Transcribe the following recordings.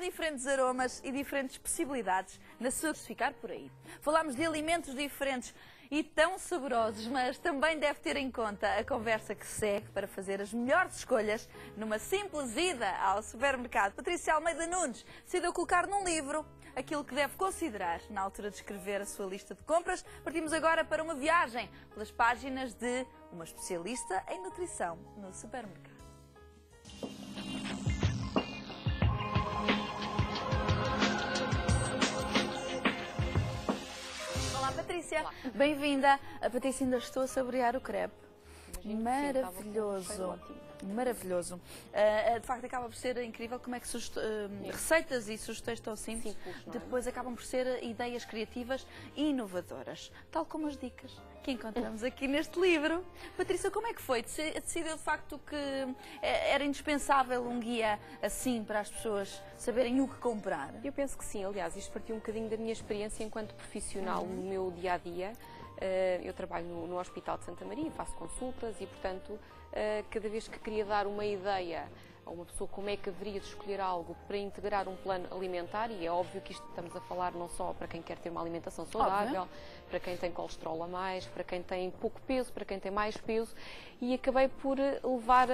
diferentes aromas e diferentes possibilidades na sua ficar por aí. Falámos de alimentos diferentes e tão saborosos, mas também deve ter em conta a conversa que segue para fazer as melhores escolhas numa simples ida ao supermercado. Patrícia Almeida Nunes decidiu colocar num livro aquilo que deve considerar na altura de escrever a sua lista de compras. Partimos agora para uma viagem pelas páginas de uma especialista em nutrição no supermercado. Olá, Patrícia. Bem-vinda. A Patrícia, ainda estou a saborear o crepe. Maravilhoso. Maravilhoso. De facto, acaba por ser incrível como é que receitas e sugestões tão simples, depois acabam por ser ideias criativas e inovadoras, tal como as dicas que encontramos aqui neste livro. Patrícia, como é que foi? Decidiu de facto que era indispensável um guia assim para as pessoas saberem o que comprar? Eu penso que sim. Aliás, isto partiu um bocadinho da minha experiência enquanto profissional no meu dia-a-dia. Eu trabalho no Hospital de Santa Maria, faço consultas e, portanto, cada vez que queria dar uma ideia a uma pessoa como é que haveria de escolher algo para integrar um plano alimentar, e é óbvio que isto estamos a falar não só para quem quer ter uma alimentação saudável, para quem tem colesterol a mais, para quem tem pouco peso, para quem tem mais peso, e acabei por levar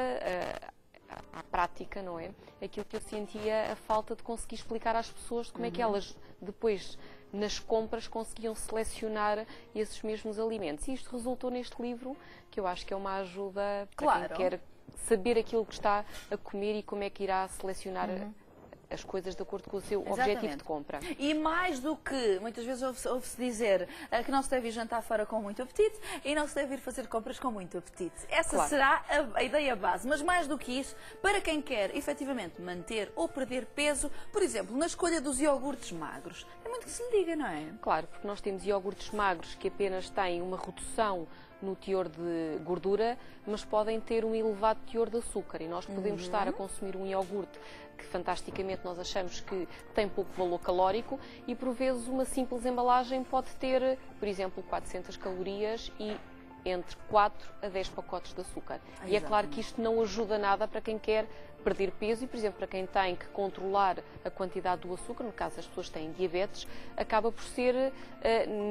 à prática, não é? Aquilo que eu sentia, a falta de conseguir explicar às pessoas como é que elas depois nas compras conseguiam selecionar esses mesmos alimentos. E isto resultou neste livro, que eu acho que é uma ajuda para quem quer saber aquilo que está a comer e como é que irá selecionar as coisas de acordo com o seu objetivo de compra. E mais do que, muitas vezes ouve-se dizer que não se deve ir jantar fora com muito apetite e não se deve ir fazer compras com muito apetite. Essa será a ideia base. Mas mais do que isso, para quem quer efetivamente manter ou perder peso, por exemplo, na escolha dos iogurtes magros, é muito que se lhe diga, não é? Claro, porque nós temos iogurtes magros que apenas têm uma redução no teor de gordura, mas podem ter um elevado teor de açúcar, e nós podemos estar a consumir um iogurte que fantasticamente nós achamos que tem pouco valor calórico e por vezes uma simples embalagem pode ter, por exemplo, 400 calorias e entre 4 a 10 pacotes de açúcar. E é claro que isto não ajuda nada para quem quer perder peso e, por exemplo, para quem tem que controlar a quantidade do açúcar, no caso as pessoas que têm diabetes, acaba por ser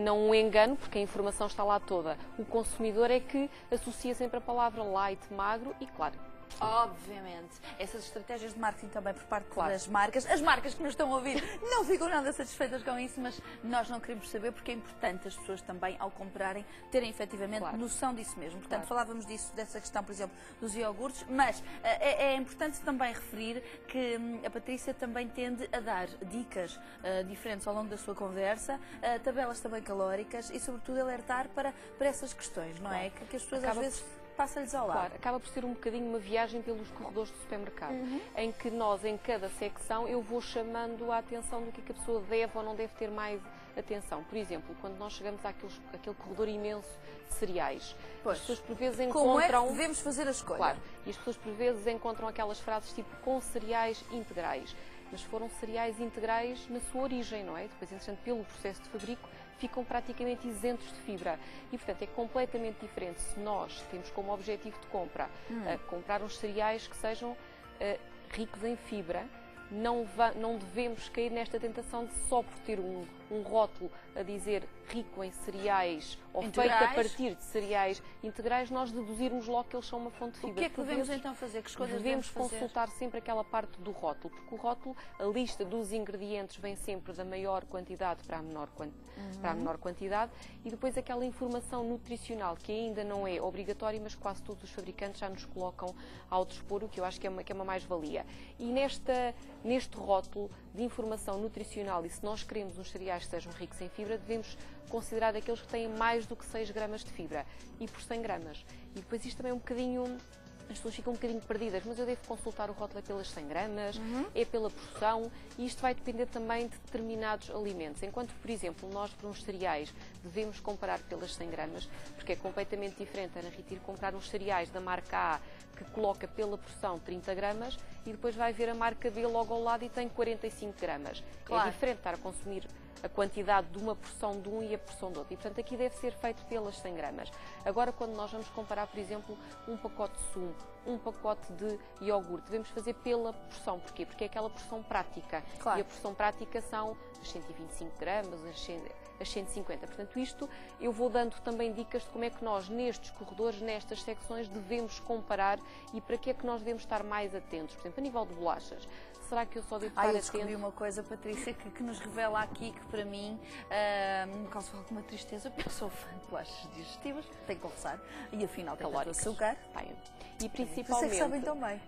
não um engano, porque a informação está lá toda. O consumidor é que associa sempre a palavra light, magro e, claro, obviamente, essas estratégias de marketing também por parte das marcas. As marcas que nos estão a ouvir não ficam nada satisfeitas com isso, mas nós não queremos saber porque é importante as pessoas também, ao comprarem, terem efetivamente noção disso mesmo. Portanto, falávamos dessa questão, por exemplo, dos iogurtes, mas é importante também referir que a Patrícia também tende a dar dicas diferentes ao longo da sua conversa, tabelas também calóricas e, sobretudo, alertar para essas questões, não é? Que as pessoas às vezes passa-lhes ao lado. Claro, acaba por ser um bocadinho uma viagem pelos corredores do supermercado, em que nós, em cada secção, eu vou chamando a atenção do que a pessoa deve ou não deve ter mais atenção. Por exemplo, quando nós chegamos àquele corredor imenso de cereais, as pessoas por vezes encontram... Como é que devemos fazer a escolha? Claro, e as pessoas por vezes encontram aquelas frases tipo com cereais integrais, mas foram cereais integrais na sua origem, não é? Depois, entretanto, pelo processo de fabrico, ficam praticamente isentos de fibra. E, portanto, é completamente diferente se nós temos como objetivo de compra comprar uns cereais que sejam ricos em fibra. Não devemos cair nesta tentação de só por ter um rótulo a dizer rico em cereais ou feito a partir de cereais integrais, nós deduzirmos logo que eles são uma fonte de fibra. O que é que devemos então fazer? Que escolhas devemos consultar sempre aquela parte do rótulo, porque o rótulo, a lista dos ingredientes vem sempre da maior quantidade para a menor quantidade, e depois aquela informação nutricional que ainda não é obrigatória, mas quase todos os fabricantes já nos colocam ao dispor, o que eu acho que é uma mais-valia. E neste rótulo de informação nutricional, e se nós queremos uns cereais que sejam ricos em fibra, devemos considerar aqueles que têm mais do que 6 gramas de fibra e por 100 gramas. E depois isto também é um bocadinho... As pessoas ficam um bocadinho perdidas, mas eu devo consultar o rótulo pelas 100 gramas, é pela porção, e isto vai depender também de determinados alimentos. Enquanto, por exemplo, nós para uns cereais devemos comparar pelas 100 gramas, porque é completamente diferente, Ana Rita, ir comprar uns cereais da marca A, que coloca pela porção 30 gramas, e depois vai ver a marca B logo ao lado e tem 45 gramas. É diferente estar a consumir a quantidade de uma porção de um e a porção do outro. E, portanto, aqui deve ser feito pelas 100 gramas. Agora, quando nós vamos comparar, por exemplo, um pacote de sumo, um pacote de iogurte, devemos fazer pela porção. Porquê? Porque é aquela porção prática. Claro. E a porção prática são as 125 gramas, as 150. Portanto, isto eu vou dando também dicas de como é que nós, nestes corredores, nestas secções, devemos comparar e para que é que nós devemos estar mais atentos. Por exemplo, a nível de bolachas, será que eu só devo estar eu atento? descobri uma coisa, Patrícia, que nos revela aqui que para mim me causa alguma tristeza, porque eu sou fã de bolachas digestivas, tenho que confessar, e afinal tem tanto açúcar. Bem, e Você principalmente... que sabem tão bem.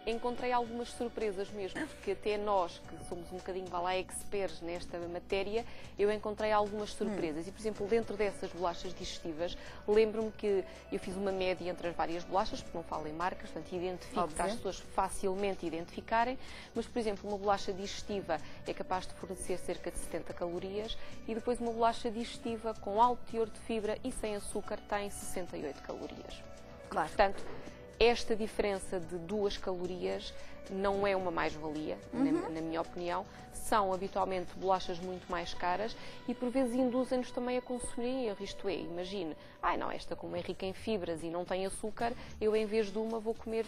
Encontrei algumas surpresas mesmo, porque até nós, que somos um bocadinho, vá lá, experts nesta matéria, eu encontrei algumas surpresas. E, por exemplo, dentro dessas bolachas digestivas, lembro-me que eu fiz uma média entre as várias bolachas, porque não falo em marcas, portanto, identifico para as pessoas facilmente identificarem, mas, por exemplo, uma bolacha digestiva é capaz de fornecer cerca de 70 calorias e depois uma bolacha digestiva com alto teor de fibra e sem açúcar tem 68 calorias. Claro. Portanto, esta diferença de 2 calorias não é uma mais-valia, na minha opinião. São habitualmente bolachas muito mais caras e por vezes induzem-nos também a consumir erro. Isto é, imagine, esta como é rica em fibras e não tem açúcar, eu em vez de uma vou comer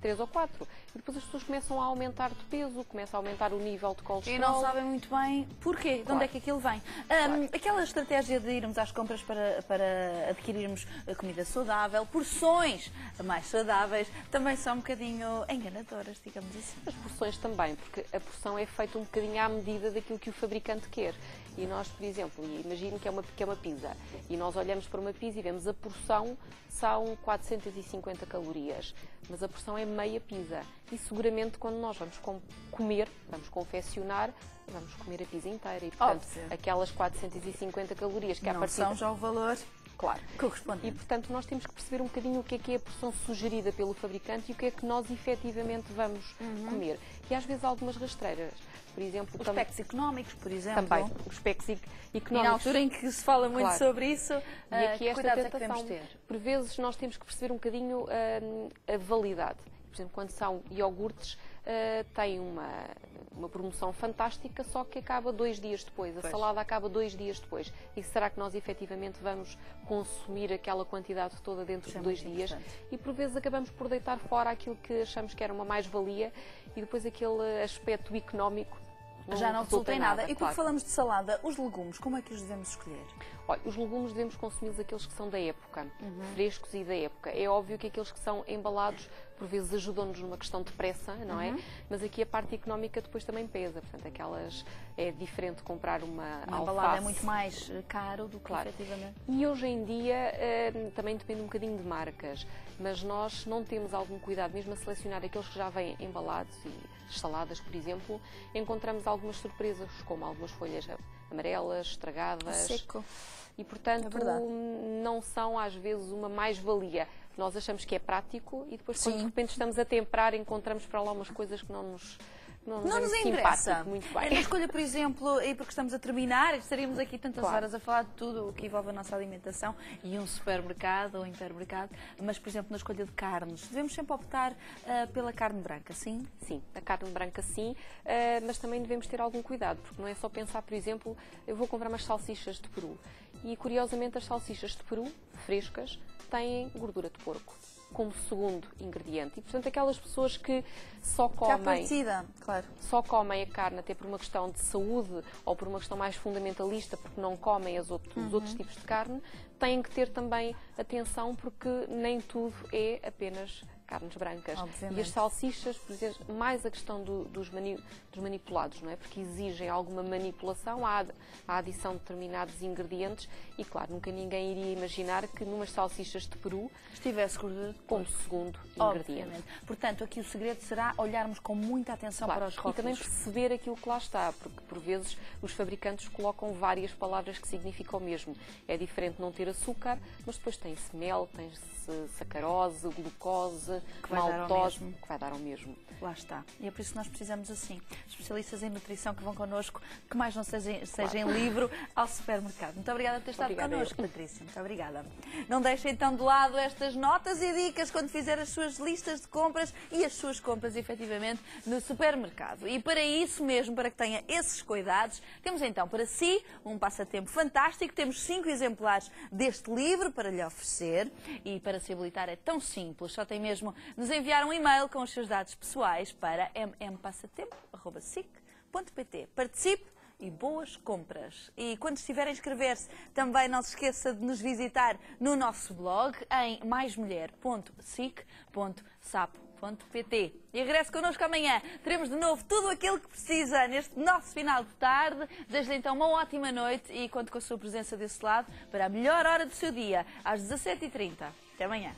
3 ou 4. E depois as pessoas começam a aumentar de peso, começam a aumentar o nível de colesterol. E não sabem muito bem porquê, de onde é que aquilo vem. Aquela estratégia de irmos às compras para adquirirmos comida saudável, porções mais saudáveis, também são um bocadinho enganadoras, digamos assim. As porções também, porque a porção é feita um bocadinho à medida daquilo que o fabricante quer. E nós, por exemplo, imagino que é uma pizza, e nós olhamos para uma pizza e vemos a porção são 450 calorias, mas a porção é meia pizza. E seguramente quando nós vamos comer, vamos confeccionar, vamos comer a pizza inteira. E, portanto, aquelas 450 calorias que à partida... Não são já o valor... Claro. Corresponde. E, portanto, nós temos que perceber um bocadinho o que é a porção sugerida pelo fabricante e o que é que nós efetivamente vamos comer. E às vezes algumas rastreiras. Por exemplo, os espectros económicos, por exemplo. Também, os espectros económicos. E na altura em que se fala muito sobre isso, e aqui esta tentação, por vezes nós temos que perceber um bocadinho a validade. Por exemplo, quando são iogurtes, tem uma promoção fantástica, só que acaba 2 dias depois. A salada acaba 2 dias depois. E será que nós efetivamente vamos consumir aquela quantidade toda dentro de 2 dias? E por vezes acabamos por deitar fora aquilo que achamos que era uma mais-valia e depois aquele aspecto económico já não resulta em nada. E porque falamos de salada, os legumes, como é que os devemos escolher? Olha, os legumes devemos consumi-los aqueles que são da época, frescos e da época. É óbvio que aqueles que são embalados, por vezes ajudam-nos numa questão de pressa, não é? Mas aqui a parte económica depois também pesa. Portanto, aquelas é diferente comprar uma alface. Embalado é muito mais caro do que efetivamente. E hoje em dia também depende um bocadinho de marcas, mas nós não temos algum cuidado, mesmo a selecionar aqueles que já vêm embalados e saladas, por exemplo, encontramos algumas surpresas, como algumas folhas amarelas, estragadas. Seco. E, portanto, não são às vezes uma mais-valia. Nós achamos que é prático e depois, quando de repente estamos a temperar, encontramos para lá umas coisas que não nos interessa. Muito bem. Na escolha, por exemplo, e porque estamos a terminar, estaríamos aqui tantas horas a falar de tudo o que envolve a nossa alimentação e um supermercado ou um hipermercado, mas, por exemplo, na escolha de carnes, devemos sempre optar pela carne branca, sim? Sim, a carne branca sim, mas também devemos ter algum cuidado, porque não é só pensar, por exemplo, eu vou comprar umas salsichas de peru e, curiosamente, as salsichas de peru, frescas, têm gordura de porco como segundo ingrediente. E, portanto, aquelas pessoas que só comem a carne até por uma questão de saúde ou por uma questão mais fundamentalista, porque não comem os outros tipos de carne, têm que ter também atenção, porque nem tudo é apenas carnes brancas. Obviamente. E as salsichas, por exemplo, mais a questão dos manipulados, não é? Porque exigem alguma manipulação, a adição de determinados ingredientes e, claro, nunca ninguém iria imaginar que numas salsichas de peru estivesse gordura como segundo ingrediente. Portanto, aqui o segredo será olharmos com muita atenção para os rótulos. E também perceber aquilo que lá está, porque por vezes os fabricantes colocam várias palavras que significam o mesmo. É diferente não ter açúcar, mas depois tem-se mel, tem-se sacarose, glucose, maltose, que vai dar ao mesmo. Lá está. E é por isso que nós precisamos assim, especialistas em nutrição que vão connosco, que mais não seja em livro, ao supermercado. Muito obrigada por ter estado connosco, Patrícia. Muito obrigada. Não deixem então de lado estas notas e dicas quando fizer as suas listas de compras e as suas compras, efetivamente, no supermercado. E para isso mesmo, para que tenha esses cuidados, temos então para si um passatempo fantástico. Temos 5 exemplares deste livro para lhe oferecer e para se habilitar é tão simples. Só tem mesmo nos enviar um e-mail com os seus dados pessoais para mmpassatempo@sic.pt. Participe e boas compras. E quando estiver a inscrever-se, também não se esqueça de nos visitar no nosso blog em maismulher.sic.sapo.pt. E regresse connosco amanhã. Teremos de novo tudo aquilo que precisa neste nosso final de tarde. Desejo-lhe então uma ótima noite e conto com a sua presença desse lado para a melhor hora do seu dia, às 17h30. Até amanhã.